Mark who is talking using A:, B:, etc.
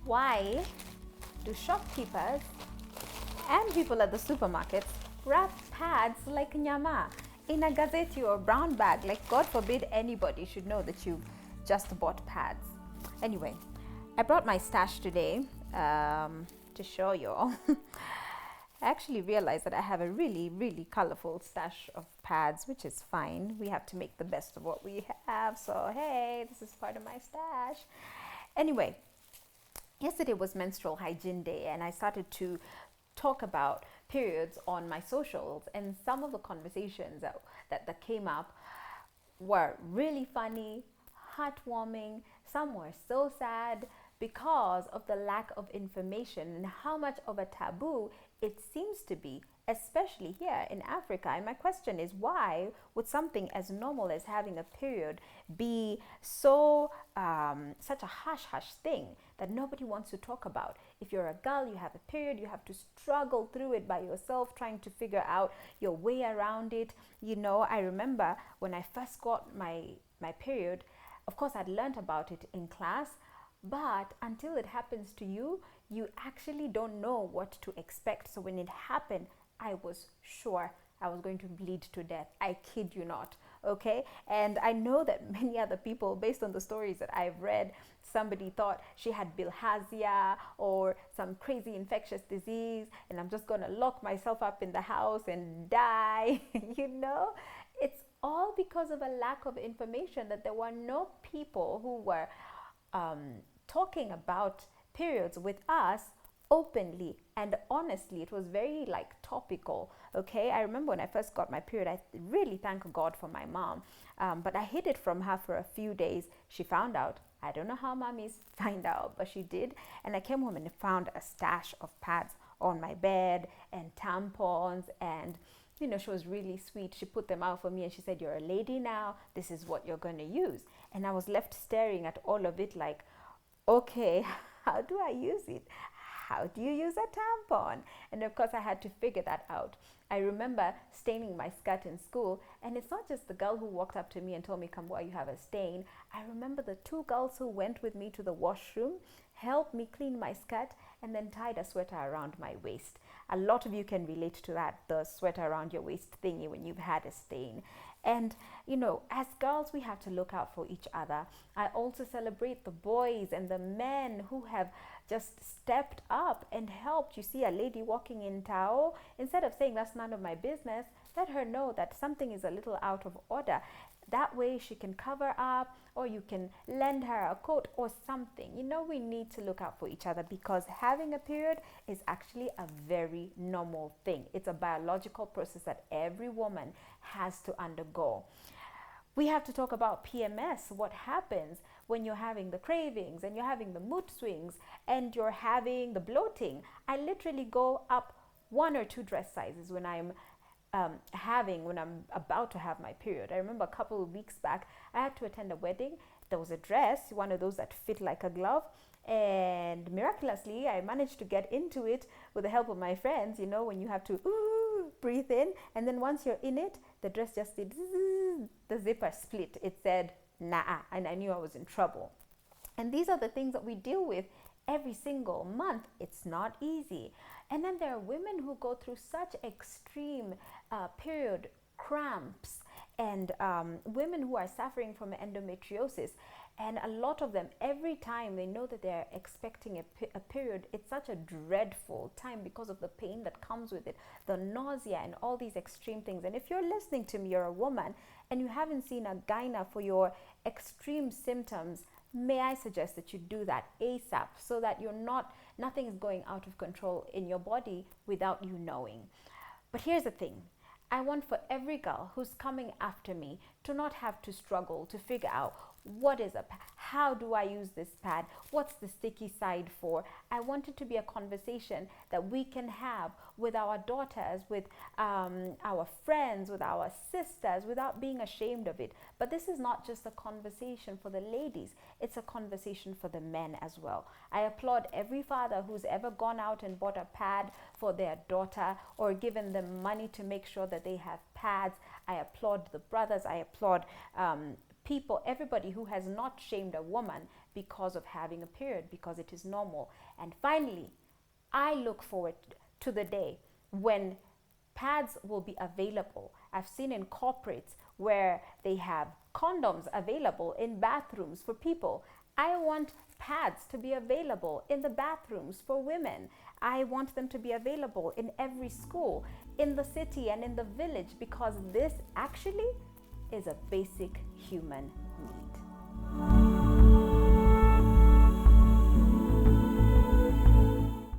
A: Why do shopkeepers and people at the supermarkets wrap pads like nyama in a gazette or brown bag? Like, God forbid anybody should know that you've just bought pads. Anyway, I brought my stash today to show you all. I actually realized that I have a really colorful stash of pads, which is fine. We have to make the best of what we have. So, hey, this is part of my stash. Anyway, yesterday was menstrual hygiene day, and I started to talk about periods on my socials, and some of the conversations that came up were really funny, heartwarming. Some were so sad because of the lack of information and how much of a taboo it seems to be, especially here in Africa. And my question is, why would something as normal as having a period be so such a hush thing that nobody wants to talk about? If you're a girl, you have a period, you have to struggle through it by yourself, trying to figure out your way around it. You know, I remember when I first got my period, of course I'd learned about it in class, but until it happens to you, you actually don't know what to expect. So when it happened, I was sure I was going to bleed to death. I kid you not. Okay. And I know that many other people, based on the stories that I've read, somebody thought she had bilharzia or some crazy infectious disease, and I'm just going to lock myself up in the house and die. You know, it's all because of a lack of information, that there were no people who were talking about periods with us openly and honestly. It was very like topical. Okay, I remember when I first got my period, I really thank God for my mom, but I hid it from her for a few days. She found out. I don't know how mommies find out, but she did. And I came home and found a stash of pads on my bed and tampons, and you know, she was really sweet. She put them out for me and she said, "You're a lady now, this is what you're going to use." And I was left staring at all of it like, okay, how do I use it? How do you use a tampon? And of course I had to figure that out. I remember staining my skirt in school, and it's not just the girl who walked up to me and told me, "Kambua, you have a stain." I remember the two girls who went with me to the washroom, helped me clean my skirt, and then tied a sweater around my waist. A lot of you can relate to that, the sweater around your waist thingy when you've had a stain. And you know, as girls, we have to look out for each other. I also celebrate the boys and the men who have just stepped up and helped. You see a lady walking in towel, instead of saying that's none of my business, let her know that something is a little out of order. That way she can cover up, or you can lend her a coat or something. You know, we need to look out for each other, because having a period is actually a very normal thing. It's a biological process that every woman has to undergo. We have to talk about PMS, what happens when you're having the cravings and you're having the mood swings and you're having the bloating. I literally go up 1 or 2 dress sizes when I'm about to have my period. I remember a couple of weeks back, I had to attend a wedding. There was a dress, one of those that fit like a glove, and miraculously I managed to get into it with the help of my friends. You know, when you have to breathe in, and then once you're in it, the dress just did the zipper split. It said nah, and I knew I was in trouble. And these are the things that we deal with every single month. It's not easy. And then there are women who go through such extreme period cramps, and women who are suffering from endometriosis. And a lot of them, every time they know that they're expecting a period, it's such a dreadful time because of the pain that comes with it, the nausea and all these extreme things. And if you're listening to me, you're a woman and you haven't seen a gyna for your extreme symptoms, may I suggest that you do that ASAP, so that nothing is going out of control in your body without you knowing. But here's the thing. I want for every girl who's coming after me to not have to struggle to figure out what is a pad, how do I use this pad, what's the sticky side for. I want it to be a conversation that we can have with our daughters, with our friends, with our sisters, without being ashamed of it. But this is not just a conversation for the ladies, it's a conversation for the men as well. I applaud every father who's ever gone out and bought a pad for their daughter, or given them money to make sure that they have pads. I applaud the brothers. I applaud people, everybody who has not shamed a woman because of having a period, because it is normal. And finally, I look forward to the day when pads will be available. I've seen in corporates where they have condoms available in bathrooms for people. I want pads to be available in the bathrooms for women. I want them to be available in every school, in the city and in the village, because this actually is a basic human need.